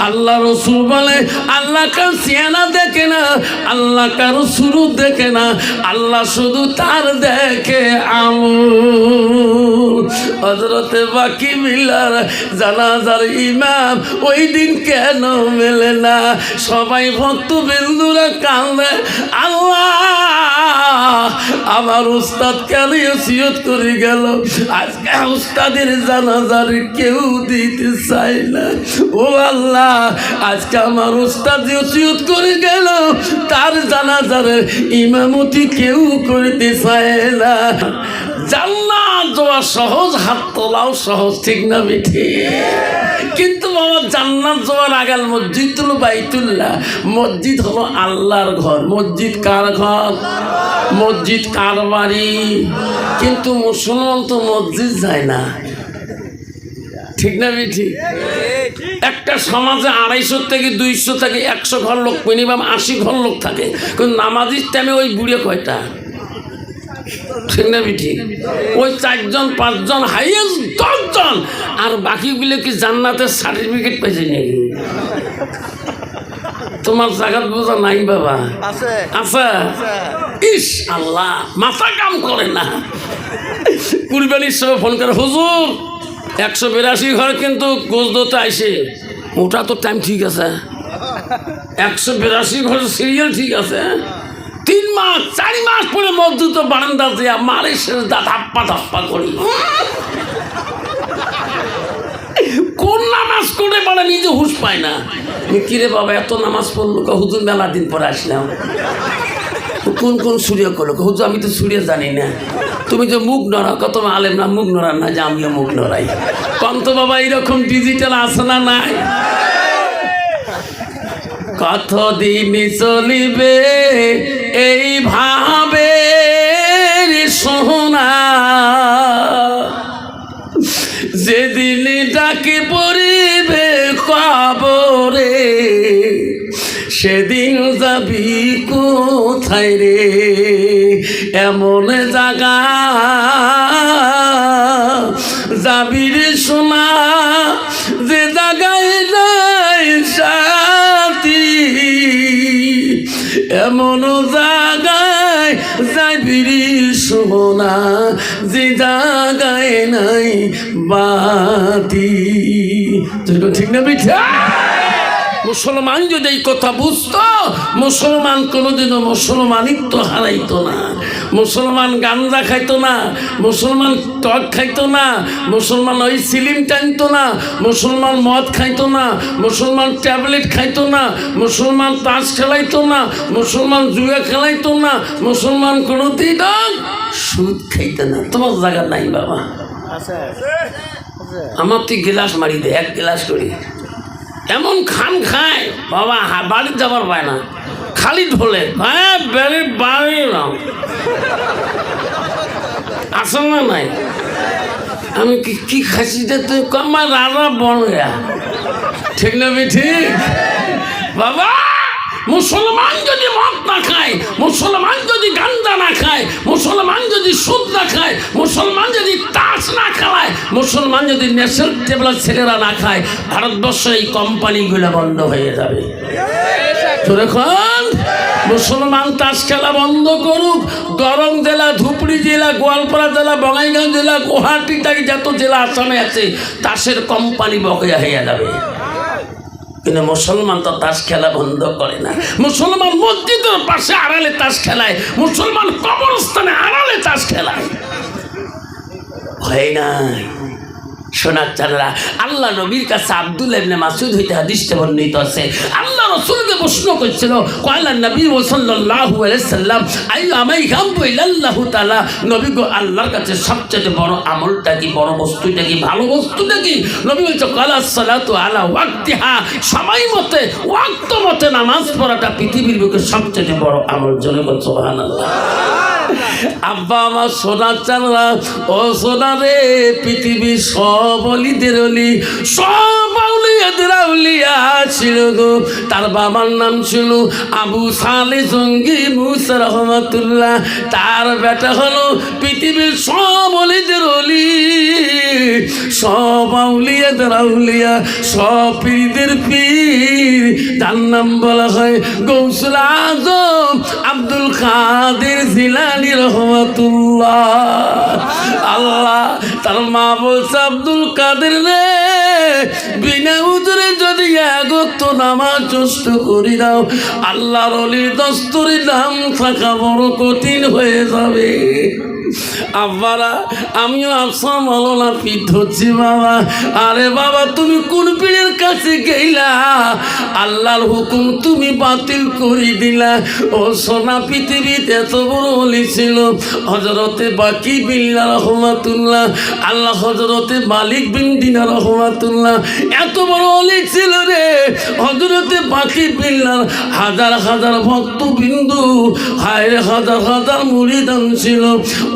আল্লাহ রসুল বলে আল্লাহ কার চেহারা দেখে না, আল্লাহ কার শুরু দেখে না, আল্লাহ শুধু তার দেখে আমল। হযরতে বাকি মিলার জানাজার ইমাম ওই দিন কেন মেলে না? সবাই ভক্তবৃন্দরা কাঁদে, আল্লাহ আমার উস্তাদ কেন ওসিয়ত করে গেল, আজকে উস্তাদের জানাজার কেউ দিতে চায় না। ও আল্লাহ, আজকে আমার উস্তাদ ওসিয়ত করে গেল, তার জানাজার ইমামতি কেউ করতে চায় না। জান্নাত যাওয়া সহজ, হাত তোলাও সহজ, ঠিক না বেঠি? কিন্তু বাবা জান্নাত যাওয়ার আগাল মসজিদ হলো বাইতুল্লাহ, মসজিদ হলো আল্লাহর ঘর। মসজিদ কার ঘর? মসজিদ কার বাড়ি? কিন্তু মুসলমান তো মসজিদ যায় না, ঠিক না বেঠি? একটা সমাজে 250 থেকে 200 থেকে 100 ঘর লোক, মিনিমাম 80 ঘর লোক থাকে, কিন্তু নামাজির টাইমে ওই বুড়ে কয়টা, ঠিক না বেঠি? ওই 4 জন 5 জন, হাইয়েস্ট 10 জন, আর বাকিগুলো কি জান্নাতের সার্টিফিকেট পেয়েছে নাকি? তোমার জায়গা বোঝা নাই বাবা, আছে? ইস আল্লাহ, মাথা কাম করে না। কুরবানির সময় ফোন করে, হুজুর 182 ঘর কিন্তু গোজদতে আইসে, ওটা তো টাইম ঠিক আছে, 182 ঘর সিরিয়াল ঠিক আছে। 3 মাস 4 মাস পরে মসজিদ বারান্দা দিয়া মারে সেজদা ধাপ্পা ধাপ্পা করি। কোন নামাজ করে বলে নিজে হুঁশ পায় না। কিরে বাবা এত নামাজ পড়লো? হুজুর মেলা দিন পরে আসলাম। কোন কোন সুরিয়া করলো? হুজুর আমি তো সুরিয়া জানি না। তুমি যে মুখ নড়া, কত আলেম না মুখ নড়ার না, যে আমিও মুখ নড়াই। কম তো বাবা এরকম ডিজিটাল আছে না নাই? কতদিন চলিবে এইভাবে সোনা, যেদিন ডাকে পড়িবে কবরে, সেদিন যাবি কোথায় রে? এমন জায়গা যাবি রে সোনা, যে জায়গায় নাই সাথী, এমন জায়গায় যাবি রে সোনা, যে জায়গায় নাই বাতি। ঠিক না বিঠা? মুসলমান যদি এই কথা বুঝতো, মুসলমান কোনোদিনও মুসলমানিত্ব হারাইতো না। মুসলমান গাঞ্জা খাইতো না, মুসলমান টক খাইতো না, মুসলমান ওই সিলিম টানতো না, মুসলমান মদ খাইতো না, মুসলমান ট্যাবলেট খাইতো না, মুসলমান তাস খেলাইতো না, মুসলমান জুয়া খেলাইতো না, মুসলমান কোনোদিন সুদ খাইতো না। তোমার জায়গা নাই বাবা। আমার তুই গিলাস মারি দে, 1 গ্লাস করি, এমন খান খায় বাবা, বাড়ি যাবার পায় না, খালি ঢোলে। হ্যাঁ বেড়ে বাড়ি আসল না নাই? আমি কি খাসি যে তুই কমার রাজা বন গা, ঠিক না ঠিক বাবা? মুসলমান যদি মদ না খায়, মুসলমান যদি গাঞ্জা না খায়, মুসলমান যদি সুদ না খায়, মুসলমান যদি তাস না খেলায়, মুসলমান যদি নেশার টেবলার ছেলেরা না খায়, ভারতবর্ষে এই কোম্পানিগুলো বন্ধ হয়ে যাবে। তো এখন মুসলমান তাস খেলা বন্ধ করুক। দরং জেলা, ধুপড়ি জেলা, গোয়ালপাড়া জেলা, বঙ্গাইগাঁও জেলা, গুয়াহাটি থেকে যত জেলা আসামে আছে, তাসের কোম্পানি বকেয়া হয়ে যাবে। কিন্তু মুসলমান তো তাস খেলা বন্ধ করে না। মুসলমান মসজিদের পাশে আড়ালে তাস খেলায়, মুসলমান কবরস্থানে আড়ালে তাস খেলায়। হয় না সোনার চাঁদরা? আল্লাহ নবীর কাছে আব্দুল্লাহ ইবনে মাসউদ হইতে হাদিসে বর্ণিত আছে, আল্লাহ রাসূলকে প্রশ্ন করেছিল, কয়লা নবী সাল্লাল্লাহু আলাইহি সাল্লাম আইয়ু আমাই গামবু ইল্লাল্লাহু তাআলা, নবী গো আল্লাহর কাছে সবচেয়ে বড় আমলটা কি, বড় বস্তুটা কি, ভালো বস্তুটা কি? নবী বলছে কালা সালাতু আলা ওয়াক্তিহা, সময় মতে ওয়াক্ত মতে নামাজ পড়াটা পৃথিবীর বুকে সবচেয়ে বড় আমল। জোরে বল সুবহানাল্লাহ। আব্বা আমার সোনার চাঁদরা, ও সোনা রে, পৃথিবীর সব অলিদের অলি, সব আউলিয়াদের আউলিয়া ছিল গো, তার বাবার নাম ছিল আবু সালে জঙ্গি মুসা রহমাতুল্লাহ। তার বেটা হলো পৃথিবীর সব অলিদের অলি, সব আউলিয়াদের আউলিয়া, সব পীরদের পীর। তার নাম বলা হয় গৌসুল আজম আব্দুল কাদের জিলানী রহমাতুল্লাহ। আল্লাহ তার মা বলছে, আব্দুল কাদের রে, বিনা উজরে যদি এক ওয়াক্ত নামাজ নষ্ট করি দাও, আল্লাহর অলির দস্তরে নাম থাকা বড় কঠিন হয়ে যাবে। আব্বারা, আমিও আফসা মাওলানা পীর ধরছি বাবা। আরে বাবা, তুমি কোন পীরের কাছে গেলা? আল্লাহর হুকুম তুমি বাতিল করে দিলা। ও সোনা, পৃথিবীতে এত বড় অলি ছিল হযরতে বাকি বিল্লাহ রহমাতুল্লাহ, আল্লাহ হযরতে মালিক বিন দিনার রহমাতুল্লাহ, এত বড় অলি ছিল রে হযরতে বাকি বিল্লাহ। হাজার হাজার ভক্তবিন্দু, হায় হাজার হাজার মুরিদান ছিল।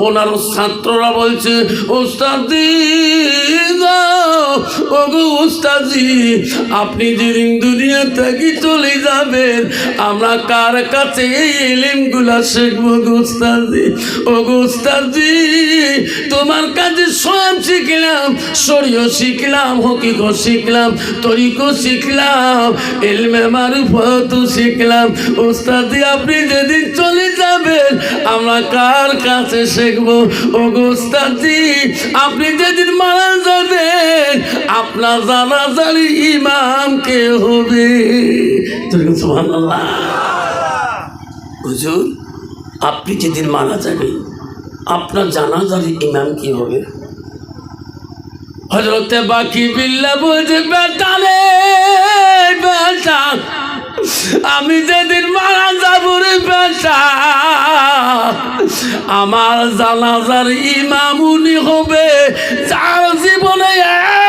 ওনার ছাত্ররা বলছে, ওস্তাদি ওগো ওস্তাদি, আপনি যেদিন দুনিয়া থেকে চলে যাবেন, আমরা কার কাছে এই ইলমগুলা শিখবো গো ওস্তাদি? ওগো ওস্তাদি, তোমার কাছে সব শিখলাম, শরীয়ত শিখলাম, হকিকত শিখলাম, তরিকত শিখলাম, ইলমে মারিফত শিখলাম। ওস্তাদি, আপনি যেদিন চলে যাবেন, আমরা কার কাছে শিখবো? ওগো ওস্তাদি, আপনি যেদিন মারা যাবেন, আপনার জানাজার ইমাম কে হবে? সুবহানাল্লাহ। হুজুর, আপনি যেদিন মারা যাবেন, আপনার জানাজার ইমাম কি হবে? হযরতে বাকি বিল্লাহ বলছে, বেটা রে বেটা, আমি যেদিন মারা যাব রে বেটা, আমার জানাজার ইমাম উনি হবে যার জীবনে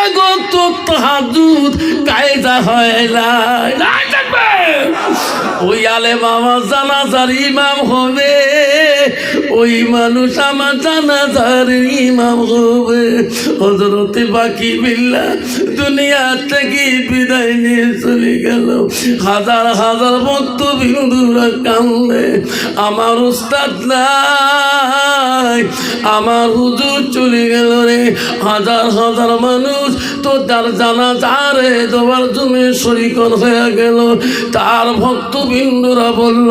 এক ওয়াক্ত তাহাজ্জুদ কায়দা হয় না। ওই আলেম আমার জানাজার ইমাম হবে, ওই মানুষ আমার জানাজার ইমাম হবে। হযরতে বাকি বিল্লাহ দুনিয়া থেকে বিদায় নিয়ে চলে গেল। হাজার হাজার ভক্তবিন্দুরা কান্দে, আমার উস্তাদ নাই, আমার হুজুর চলে গেল রে। হাজার হাজার মানুষ তো তার জানাজারে দেওয়ার জন্য শরীকন হয়ে গেল। তার ভক্তবিন্দুরা বলল,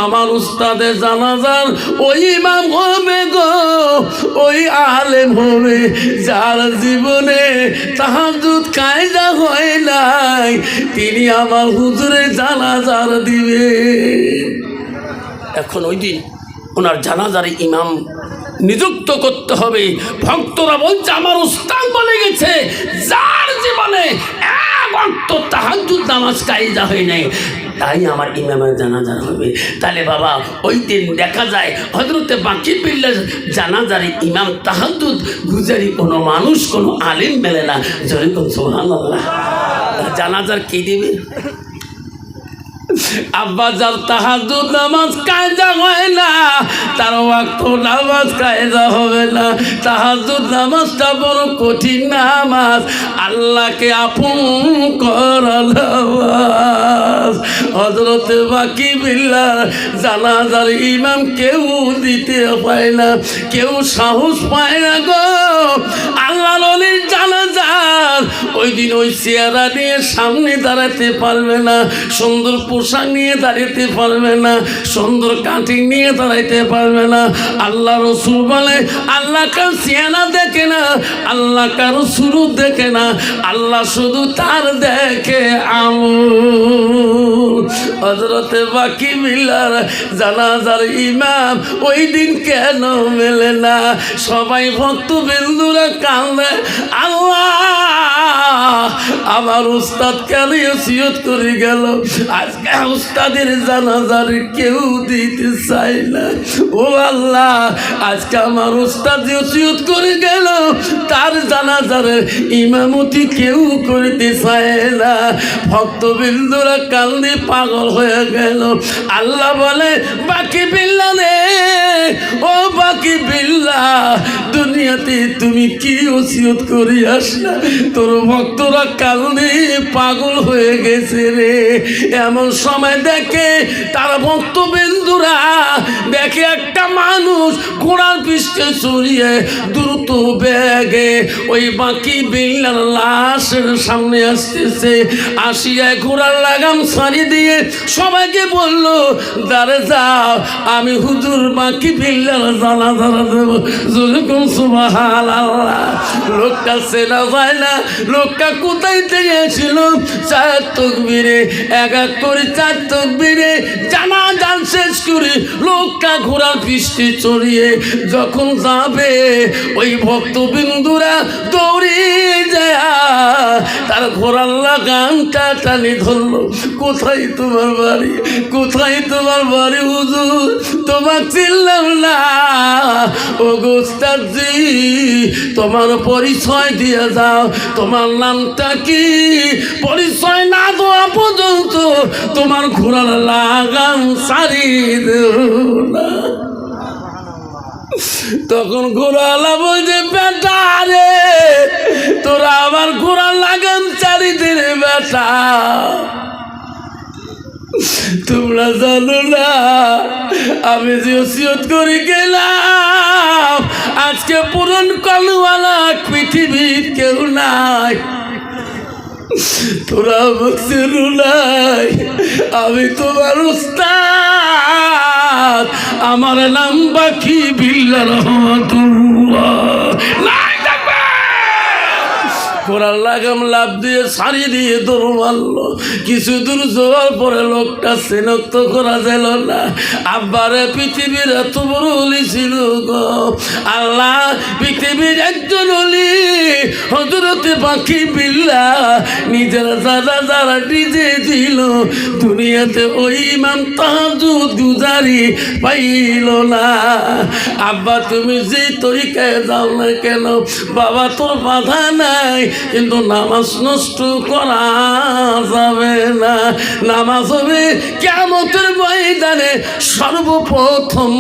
আমার উস্তাদের জানাজার ওই ইমাম হবে গো, ওই আলেম হবে যার জীবনে তাহাজ্জুদ কায়দা হয় নাই, তিনি আমার হুজুরের জানাজার দিবে। এখন ওই দিন ওনার জানাজার ইমাম নিযুক্ত করতে হবে। ভক্তরা বলছে, আমার উস্তাদ বলে গেছে, যার জীবনে এক ওয়াক্ত তাহাজ্জুদ নামাজ কায়দা হয় নাই, তাই আমার ইমামের জানাজার হবে। তাহলে বাবা, ওই দিন দেখা যায় হযরতে বাকি বিল্লাহ জানাজার ইমাম তাহাজ্জুদ গুজারি কোনো মানুষ, কোনো আলিম মেলে না। যেরকম সুবহানাল্লাহ। জানাজার কি দিবে? আব্বা, যার তাহাজ্জুদ নামাজ কায়দা হয় না, তার ওয়াক্ত নামাজ কায়দা হবে না। তাহাজ্জুদ নামাজটা বড় কঠিন নামাজ, আল্লাহকে আপন করার নামাজ। হযরতে বাকি বিল্লাহ জানাজার ইমাম কেউ দিতে পায় না, কেউ সাহস পায় না গো। আল্লাহর ওলির জানাজার ওই দিন ওই চেহারা নিয়ে সামনে দাঁড়াতে পারবে না, সুন্দর পোশাক নিয়ে দাঁড়াতে পারবে না, সুন্দর কাটিং নিয়ে দাঁড়াইতে পারবে না। আল্লাহ রসুল বলে, আল্লাহ কার চেহারা দেখে না, আল্লাহ কারো শুরু দেখে না, আল্লাহ শুধু তার দেখে আমল। হযরতে বাকি বিল্লাহ জানাজার ইমাম ওই দিন কেন মেলে না? সবাই ভক্তবিন্দুরা কান্দে, আল্লাহ আমার উস্তাদ কেন ওসিয়ত করে গেল, আজকে উস্তাদের জানাজার কেউ দিতে চায় না। ও আল্লাহ, আজকে আমার উস্তাদ ওসিয়ত করে গেল, তার জানাজার ইমামতি কেউ করতে চায় না। ভক্তবিন্দুরা কান্দে পাগল হয়ে গেল। আল্লাহ বলে, বাকি বিল্লাহ রে, ও বাকি বিল্লাহ, দুনিয়াতে তুমি কি ওসিয়ত করি আসলা? তোর ভক্তরা কারণে পাগল হয়ে গেছে রে। এমন সময় দেখে তার ভক্তবিন্দুরা দেখে একটা মানুষ ঘোড়ার পৃষ্ঠে চড়িয়ে দ্রুত বেগে ওই বাকি বিল্লার লাশের সামনে আসতেছে। আসিয়া ঘোড়ার লাগাম ছাড়ি দিয়ে সবাইকে বলল, দাঁড়ে যাও, আমি হুজুর বাকি বিল্লার জানাজা দেব। যেরকম সুবহানাল্লাহ। লোকটা চেনা যায় না, লোকটা কোথায় থেকে এসেছিল? 4 তাকবীরে, এক এক করে 4 তাকবীরে জানাজা শেষ করে লোকটা ঘোড়ার পৃষ্ঠে চড়িয়ে যখন যাবে, ওই ভক্তবিন্দুরা দৌড়িয়ে যায় তার ঘোড়ার লাগামটা টানি ধরলো। কোথায় তোমার বাড়ি? কোথায় তোমার বাড়ি হুজুর? তোমার চিনলাম না। ও গোস্তাজি, তোমার পরিচয় দিয়ে যাও, তোমার নামটা কি? পরিচয় না দেওয়া পর্যন্ত তোমার ঘোড়ার লাগাম সারি দেব না। তখন ঘোড়ালা বলছে, বেটা রে, তোরা আমার ঘোড়ার লাগাম চারি দিনে বেটা, তোমরা জানো না আমি যে ওসিয়ত করে গেলাম আজকে পূরণ করলওয়ালা পৃথিবীর কেউ নাই। তোরা বলছে নাই, আমি তোমার উস্তাদ, আমার নাম বাকি বিল্লাহ রহমাতুল্লাহ। ঘোড়ার লাগাম লাভ দিয়ে সারি দিয়ে দৌড় মারলো। কিছু দূর যাওয়ার পরে লোকটা চিনাক্ত করা গেল না। আব্বারে পৃথিবীর এত বড় অলি ছিল গো আল্লাহ, পৃথিবীর একজন অলি হযরতে বাকি বিল্লাহ নিজের দাদা যারা নিজে দিল, দুনিয়াতে ওই ইমাম তাহাজ্জুদ গুজারি পাইল না। আব্বা তুমি যে তরিকায় যাও না কেন, বাবা তোর বাধা নাই, কিন্তু নামাজ নষ্ট করা যাবে না। নামাজ হবে কিয়ামতের ময়দানে সর্বপ্রথম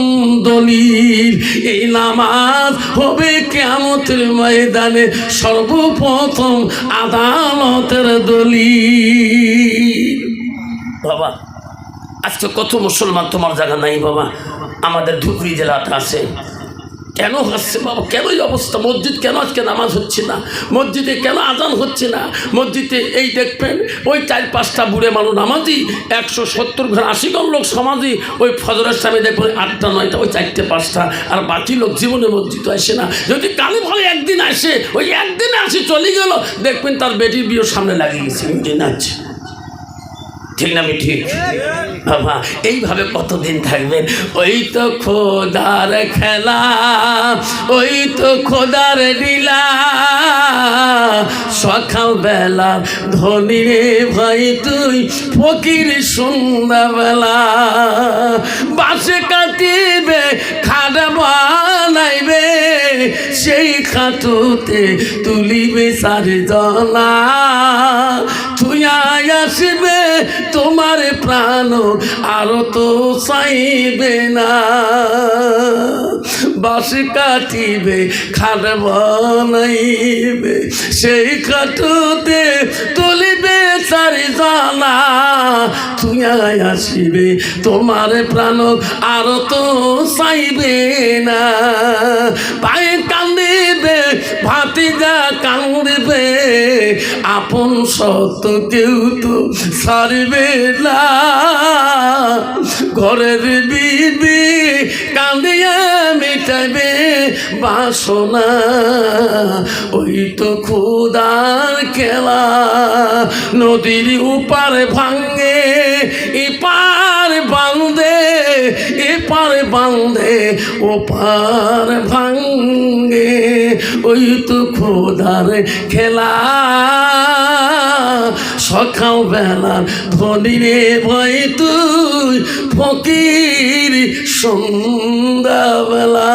দলিল। এই নামাজ হবে কিয়ামতের ময়দানে সর্বপ্রথম আদালতের দলিল। বাবা আজকে কত মুসলমান তোমার জায়গা নাই বাবা, আমাদের ধুবড়ি জেলাতে আছে। কেন হচ্ছে বাবা? কেন এই অবস্থা? মসজিদ কেন আজকে নামাজ হচ্ছে না? মসজিদে কেন আজান হচ্ছে না? মসজিদে এই দেখবেন ওই 4-5টা বুড়ে মানুষ নামাজি, 170 ঘর 80 জন লোক সমাজি, ওই ফজরের সামনে দেখবেন 8টা 9টা, ওই 4টে 5টা, আর বাকি লোক জীবনে মসজিদ আসে না। যদি কালে ভালো একদিন আসে, ওই একদিনে আসে চলে গেল, দেখবেন তার বেটির বিয়ের সামনে লাগিয়ে গেছে, দিন আছে। ঠিক না? আমি ঠিক বাবা? এইভাবে কতদিন থাকবেন? ওই তো খোদার খেলা, ওই তো খোদার লীলা, সকাল বেলা ধনী রে ভাই তুই ফকির সন্ধ্যাবেলা, বাসে কাটিবে খাটা বানাইবে, সেই খাটুতে তুলিবে 4 জনা, তুই আসবে তোমার প্রাণ আরো তো চাইবে না, বাস কাটিবে খাট বানাইবে, সেই খাটুতে তুলিবে 4 জনা, তুই আসিবে তোমার প্রাণ আরো তো চাইবে না, পায়ে কান্দিবে ভাতিজা কান্দিবে, আপন সত্য কেউ তো ছাড়বে না, ঘরের বিবি কান্দিয়া মিটাইবে বাসনা, ওই তো খোদার খেলা, নদীর উপার ভাঙ্গে এপার বাঁধে, এপার বাঁধে ওপার ভাঙ্গে, ওই তো খোদার খেলা, সকাল বেলা ধনী রে ভাই তুই ফকির সন্ধ্যাবেলা।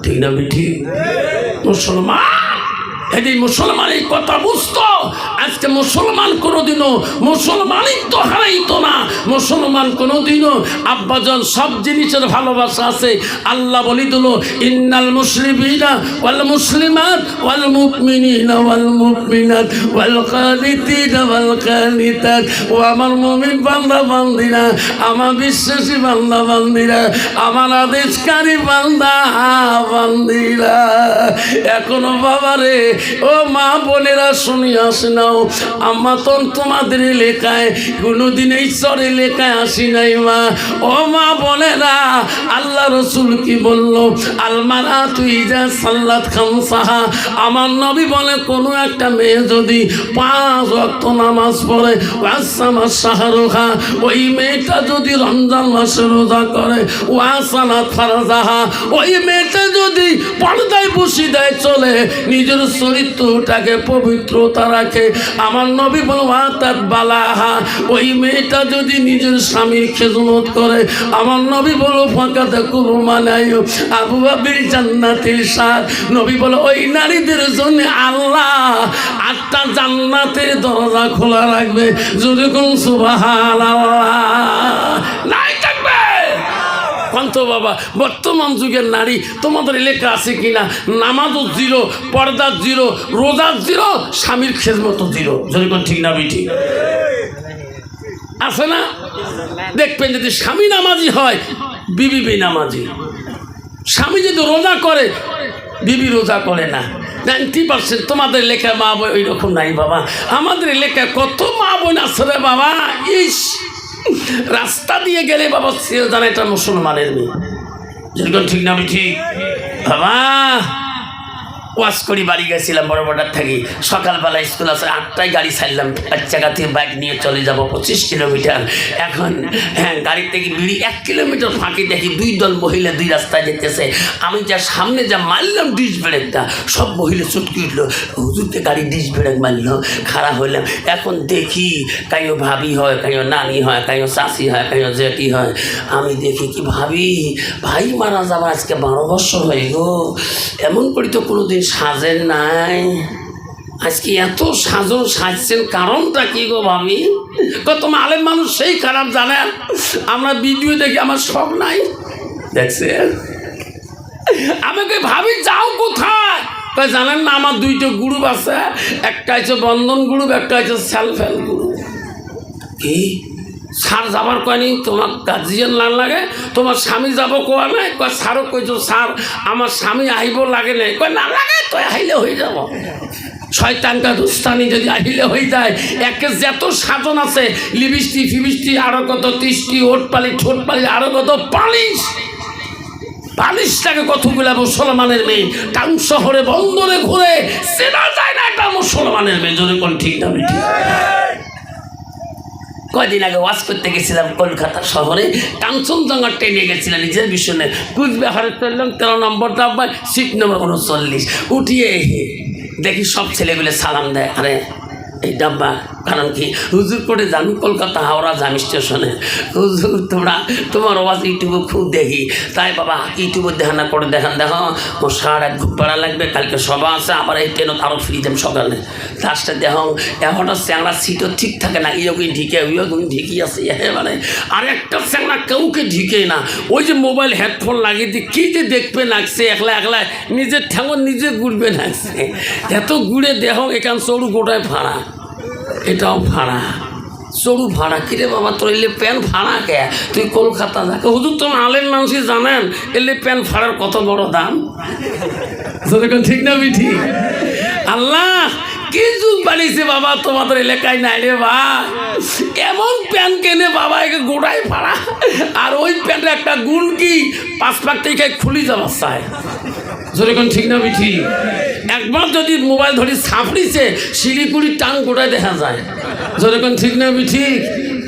ঠিক না? ঠিক মুসলমান এই মুসলমান এই কথা বুঝতো, আজকে মুসলমান কোনোদিনও মুসলমানিত্ব হারাইতো না। মুসলমান কোনোদিনও আব্বাজান সব জিনিসের ভালোবাসা আছে। আল্লাহ বলি দিল ইন্নাল মুসলিমিনা ওয়াল মুসলিমাত ওয়াল মুমিনিনা ওয়াল মুমিনাত ওয়াল কানিতিনা ওয়াল কানিতাত। ও আমার মুমিন বান্দা বান্দিরা, আমার বিশ্বাসী বান্দা বান্দিরা, আমার আদেশকারী বান্দা বান্দিরা, এখনো বাবারে ও মা বোনেরা শুনি আসে নাও, আম্মা তো তোমাদের এলাকায় কোনোদিন এই চর এলাকায় আসি নাই মা। ও মা বোনেরা, আল্লাহ রসুল কি বললো? আলমারা তুই যা সাল্লাত খামসাহা, আমার নবী বলে কোনো একটা মেয়ে যদি 5 ওয়াক্ত নামাজ পড়ে, ওয়াসামা শাহরুখা, ওই মেয়েটা যদি রমজান মাসে রোজা করে, ওয়াসানাত ফারজাহা, ওই মেয়েটা যদি পর্দায় বসি দেয় চলে, নিজের চরিত্রটাকে পবিত্রতা রাখে, আমার নবী বল ওয়াতাত বালাহা, ওই মেয়েটা যদি নিজের স্বামীর খেদমত করে, আমার নবী বলো ফাঁকাতে কুরু মানায় আবু আবির জান্নাতের সাথ। নবী বলো ওই নারীদের জন্য আল্লাহ 8টা জান্নাতের দরজা খোলা রাখবে। যদি কোন সুবহানাল্লাহ নাই থাকবে কন্ত বাবা। বর্তমান যুগের নারী তোমাদের এলাকা আছে কিনা? নামাজও জিরো, পর্দা জিরো, রোজা জিরো, স্বামীর খেদমত জিরো। যদি কোন ঠিক না ঠিক আছে না? দেখবেন যদি স্বামী নামাজি হয়, বিবি বেনামাজি। স্বামী যদি রোজা করে, বিবি রোজা করে না। 90% তোমাদের এলাকায় মা বোন ওই রকম নাই বাবা। আমাদের এলাকায় কত মা বোন আছে রে বাবা, ইস রাস্তা দিয়ে গেলে বাবা সে জানে এটা মুসলমানের মেয়ে। যেরকম ঠিক না ঠিক বাবা। ওয়াশ করি বাড়ি গেছিলাম বড় বড়ার থাকি, সকালবেলা স্কুল আছে 8টায় গাড়ি ছাড়লাম, বাচ্চাকা থেকে বাইক নিয়ে চলে যাব 25 কিলোমিটার। এখন গাড়ি থেকে বিড়ি 1 কিলোমিটার ফাঁকি দেখি 2 দল মহিলা 2 রাস্তায় যেতেছে। আমি যা সামনে যা মারলাম ডিস ব্রেকটা, সব মহিলা চুটকি উঠলো, হুজুরতে গাড়ি ডিস ব্রেক মারলো, খারাপ হইলাম। এখন দেখি কাইও ভাবি হয়, কাইও নানি হয়, কাইও চাষি হয়, কাইও জেঠি হয়। আমি দেখি কি ভাবি ভাই মারা যাবার আজকে 12 বছর হয়ে গো, এমন করি তো কোনোদিন সাজেন নাই, আজকে এত সাজন সাজছেন কারণটা কি গো ভাবি? তোমার আলেম মানুষ সেই খারাপ জানেন, আমরা ভিডিও দেখি আমার শখ নাই দেখছেন। আমাকে ভাবি যাও কোথায়? জানেন না আমার 2টা গ্রুপ আছে, একটা হচ্ছে বন্ধন গ্রুপ, একটা হচ্ছে সেলফ হেল্প গ্রুপ। কি স্যার যাবার কয়নি? তোমার গার্জিয়ান না লাগে? তোমার স্বামী যাব কোয়া নাই? কয় স্যারও কইছো স্যার আমার স্বামী আইব লাগে নাই? কয় না লাগে তো আইলে হয়ে যাব। শয়তানটা দুস্তানি যদি আহিলে হয়ে যায়। একে যত সাধন আছে, লিপস্টিক ফিবিস্টিক, আরো কত তৃষ্টি, ওট পালি ঠোঁট পালি, আরো কত পালিশ, পালিশটাকে কতগুলা মুসলমানের মেয়ে টাউন শহরে বন্দরে ঘুরে চেনা যায় না একটা মুসলমানের মেয়ে। যদি কোন ঠিক না ঠিক। কয়দিন আগে ওয়াজ করতে গেছিলাম কলকাতা শহরে, কাঞ্চনজঙ্ঘা ট্রেনে গেছিলাম নিজের বিষয়ে। কুচবিহারে চললাম 13 নম্বর ডাব্বায়, সিট নম্বর 39। উঠিয়ে দেখি সব ছেলেগুলো সালাম দেয়। আরে এই ডাব্বা কারণ কি? হুজুর করে জানি কলকাতা হাওড়া জামি স্টেশনে। হুজুর তোমার আওয়াজ ইউটিউবে খুব দেখি, তাই বাবা ইউটিউবে দেখানা করে দেখান। দেখো মোর 1.5 ঘুম পাড়া লাগবে, কালকে সভা আছে, আবার এই ট্রেনত আরও ফ্রি দেম সকালে। লাস্টে দেখো এখনও চ্যাংড়া সিটও ঠিক থাকে না, ইয়োকে ঢিকে ওইয়োকে ঢিকি আছে মানে। আর একটা চ্যাংড়া কেউকে ঢিকে না, ওই যে মোবাইল হেডফোন লাগিয়ে দিয়ে কী যে দেখবে নাকছে, একলা একলা নিজের ঠ্যাঙর নিজে ঘুরবে নাকছে। এত ঘুরে দেখো এখান চড়ু গোটায় ভাড়া, এটাও ভাড়া, চড়ু ভাড়া। কিরে বাবা তোর এলে প্যান ভাড়া কে? তুই কলকাতা যাকে হুজুর তোমার আলেম মানুষই জানেন এলে প্যান ভাড়ার কত বড় দাম। ঠিক না ঠিক? আল্লাহ কি যুগ বাড়িয়েছে বাবা তোমাদের এলাকায় নাই রে ভাই। এমন প্যান কেনে বাবা একে গোড়ায় ভাড়া। আর ওই প্যান্টের একটা গুণ কি, 5 পাক থেকে খুলি যাবার চায়। যেরকম ঠিক না ঠিক? একবার যদি মোবাইল ধরি সাফড়িছে শিলিগুড়ির টান গোটায় দেখা যায়। যেরকম ঠিক না ঠিক?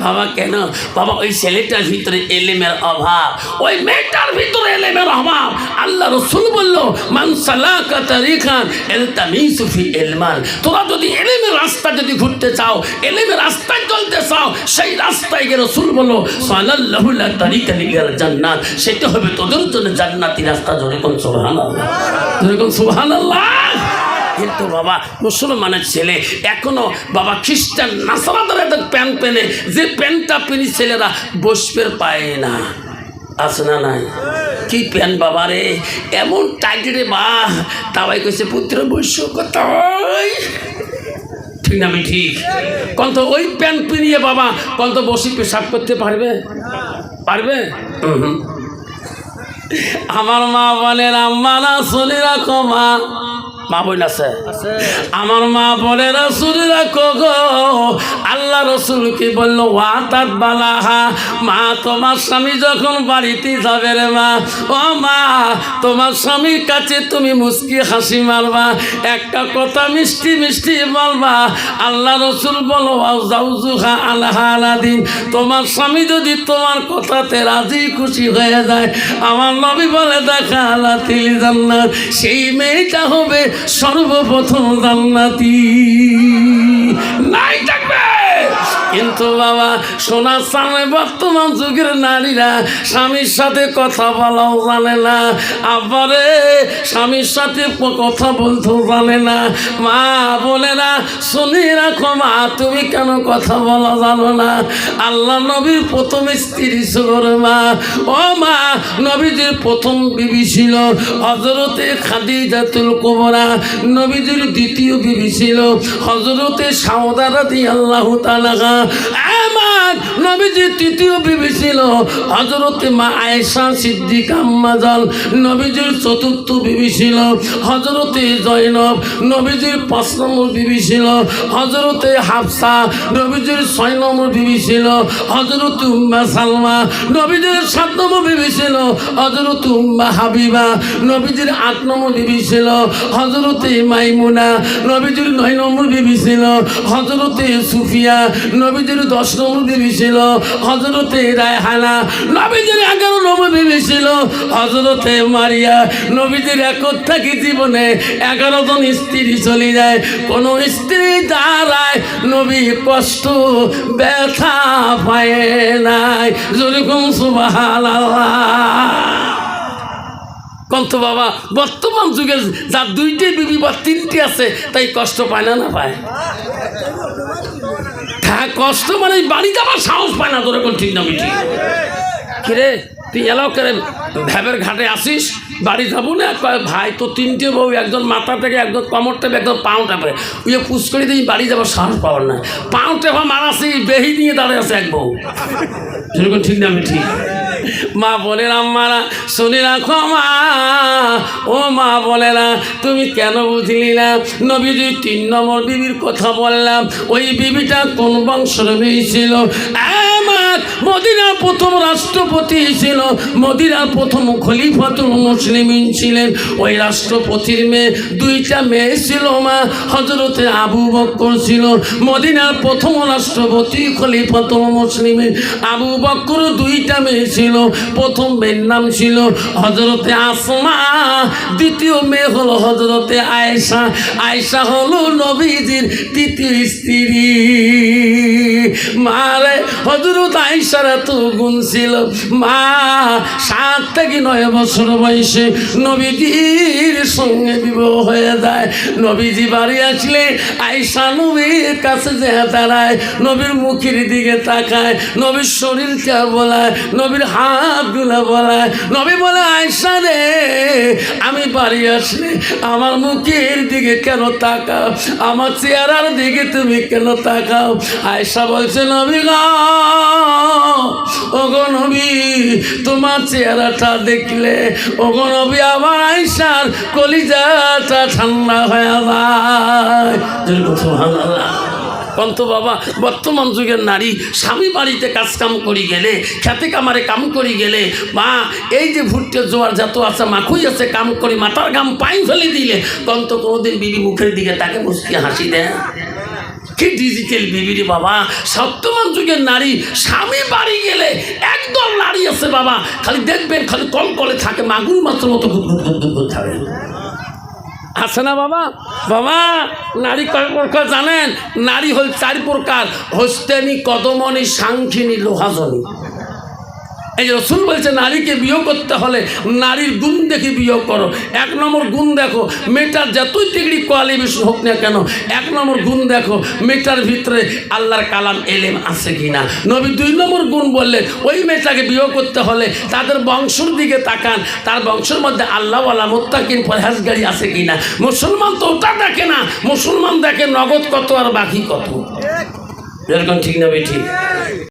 বাবা কেন বাবা ওই ছেলেটার ভিতরে এলেমের অভাব, ওই মেয়েটার ভিতরে এলেমের অভাব। আল্লাহ রসুল বলল মান সালাকা তারিকান ইলতামিসু ফি ইলমান। তোরা যদি এলেমের রাস্তা যদি ঘুরতে চাও, এলেমের রাস্তায় চলতে চাও, সেই রাস্তায় গিয়ে রসুল বলল সাল্লাল্লাহু লা তারিকা লিল জান্নাত, সেটা হবে তোদের জন্য জান্নাতি রাস্তা। যেরকম সুবহানাল্লাহ, যেরকম সুবহানাল্লাহ। কিন্তু বাবা মুসলমানের ছেলে এখনো বাবা খ্রিস্টান নাসারাদের একটা প্যান্ট পেনে, যে প্যান্টটা পেনি ছেলেরা বসবে পায় না। আছে না নাই? কি প্যান্ট বাবা রে, এমন টাইট রে বা, তাই কইছে পুত্র বৈশ্য কোথায়, ঠিক না? আমি ঠিক কন্ত ওই প্যান্ট পিনিয়ে বাবা কন্ত বসি পেশাব করতে পারবে? পারবে? আমার মা বলেন আম্মারা শুনে রাখো, মা মা বই আছে আমার মা বলে শুনে রাখো গো, আল্লাহ রসুল কি বললো, ওয়াতাত বালাহা, মা তোমার স্বামী যখন বাড়িতে যাবে রে মা, ও মা তোমার স্বামীর কাছে তুমি মুস্কি হাসি মারবা, একটা কথা মিষ্টি মিষ্টি বলবা। আল্লাহ রসুল বলো জাউজুহা আলাহা আলাদিন, তোমার স্বামী যদি তোমার কথাতে রাজি খুশি হয়ে যায়, আমার নবী বলে দেখা আলাতিল জান্নাত, সেই মেয়েটা হবে সর্বপ্রথম জান্নাতি। নাই থাকবে। কিন্তু বাবা সোনার সামনে বর্তমান যুগের নারীরা স্বামীর সাথে কথা বলাও জানে না, আবারে স্বামীর সাথে কথা বলতেও জানে না। মা বলে না শুনে রাখো মা, তুমি কেন কথা বলা জানো না? আল্লাহ নবীর প্রথম স্ত্রী ছিল রে মা, ও মা নবীজির প্রথম বিবি ছিল হযরতে খাদিজাতুল কুবরা, নবীজির দ্বিতীয় বিবি ছিল হযরতে সাউদা রাদিয়াল্লাহু তাআলা, আমার নবীজির তৃতীয় বিবি ছিল হযরতে মা আয়েশা সিদ্দিকা আম্মাজান, নবীজির চতুর্থ বিবি ছিল হযরতে জয়নব, নবীজির ৫ নম্বর বিবি ছিল হযরতে হাফসা, নবীজির ৬ নম্বর বিবি ছিল হযরতে উম্মে সালমা, নবীজির ৭ নম্বর বিবি ছিল হযরতে উম্মে হাবিবা, নবীজির ৮ নম্বর বিবি ছিল হযরতে মাইমুনা, নবীজির ৯ নম্বর বিবি ছিল হযরতে সুফিয়া, নবীজির ১০ নম্বর বিবি ছিল হযরতে রায়হানা, নবীজির ১১ নম্বর বিবি ছিল হযরতে মারিয়া। নবীজির একর থাকি জীবনে ১১ জন স্ত্রী চলে যায়, কোন স্ত্রী দ্বারায় নবী কষ্ট ব্যথা পায় নাই। যেরকম সুবহানাল্লাহ। কন্ত বাবা বর্তমান যুগে যার ২টি বিবি বা ৩টি আছে তাই কষ্ট পায় না? না পায়? হ্যাঁ কষ্ট মানে বাড়ি যাবার সাহস পায় না। তোর এখন ঠিক না মিটি কিরে তুই এলাও করে ভ্যাবের ঘাটে আসিস, বাড়ি যাবো না? ভাই তো 3টে বউ, একজন মাথা থেকে একজন কমর টেপে একজন পাও টেপে, ওই পুষ করে দিয়ে বাড়ি যাবার সাহস পাওয়ার না। পাও টেপা মারাসি বেহি নিয়ে দাঁড়িয়ে আছে এক বউ। সেরকম ঠিক না মিটি? মা বলে আম্মারা শুনে রাখো মা, ও মা বলে না তুমি কেন বুঝলি না? নবীজি ৩ নম্বর বিবির কথা বললাম, ওই বিবিটা কোন বংশের মেয়ে ছিল? আমার মদিনার প্রথম রাষ্ট্রপতি ছিল, মদিনার প্রথম খলিফাতুল মুসলিমিন ছিলেন। ওই রাষ্ট্রপতির মেয়ে 2টা মেয়ে ছিল মা, হযরতে আবু বকর ছিল মদিনার প্রথম রাষ্ট্রপতি খলিফাতুল মুসলিমিন। আবু বকর 2টা মেয়ে ছিল, প্রথম মেয়ের নাম ছিল হযরতে আসমা, দ্বিতীয় মেয়ে হলো হযরতে আয়েশা। আয়েশা হলো নবীজির তৃতীয় স্ত্রী। মারে হযরত আয়েশার এত গুণ ছিল, মা 7 থেকে 9 বছর বয়সে নবীজির সঙ্গে বিবাহ হয়ে যায়। নবীজি বাড়ি আসলে আয়েশা নবীর কাছে যে দাঁড়ায়, নবীর মুখের দিকে তাকায়, নবীর শরীরটা বলায়, নবীর হাতগুলো বলায়। নবী বলে আয়েশা রে আমি বাড়ি আসলে আমার মুখের দিকে কেন তাকাও, আমার চেহারার দিকে তুমি কেন তাকাও? আয়েশা বলছে নবী গো, ওগো নবী তোমার চেহারাটা দেখলে ওগো নবী আমার আয়েশার কলিজাটা ঠান্ডা হয়ে যায়। সুবহানাল্লাহ। কন্ত বাবা বর্তমান যুগের নারী স্বামী বাড়িতে কাজ কাম করি গেলে, খেতে কামারে কাম করি গেলে, মা এই যে ভুট্টে জোয়ার যত আছে মাখুই আছে কাম করি, মাথার গাম পাই ফেলে দিলে কন্ত কোনোদিন বিবি মুখের দিকে তাকে মুচকি হাসি দেয়? কি ডিজিটাল বিবি রে বাবা। বর্তমান যুগের নারী স্বামী বাড়ি গেলে একদল নারী আছে বাবা, খালি দেখবেন খালি কল করে থাকে, মাগুর মাত্র মতো থাকে। আছে না বাবা? বাবা নারী কয় প্রকার জানেন? নারী হল 4 প্রকার: হস্তেনী, কদমনী, সাংখিনী, লোহাজনী। এই যে রসুল বলছে নারীকে বিয়ে করতে হলে নারীর গুণ দেখে বিয়ে করো। 1 নম্বর গুণ দেখো, মেয়েটার যতই ডিগ্রি কোয়ালিফিকেশন হোক না কেন, 1 নম্বর গুণ দেখো মেয়েটার ভিতরে আল্লাহর কালাম এলেম আছে কিনা। নবী 2 নম্বর গুণ বললেন ওই মেয়েটাকে বিয়ে করতে হলে তাদের বংশের দিকে তাকান, তার বংশের মধ্যে আল্লাহওয়ালা মুত্তাকিন পরহেজগারি আছে কিনা। মুসলমান তো ওটা দেখে না, মুসলমান দেখে নগদ কত আর বাকি কত। এরকম ঠিক না বেঠিক?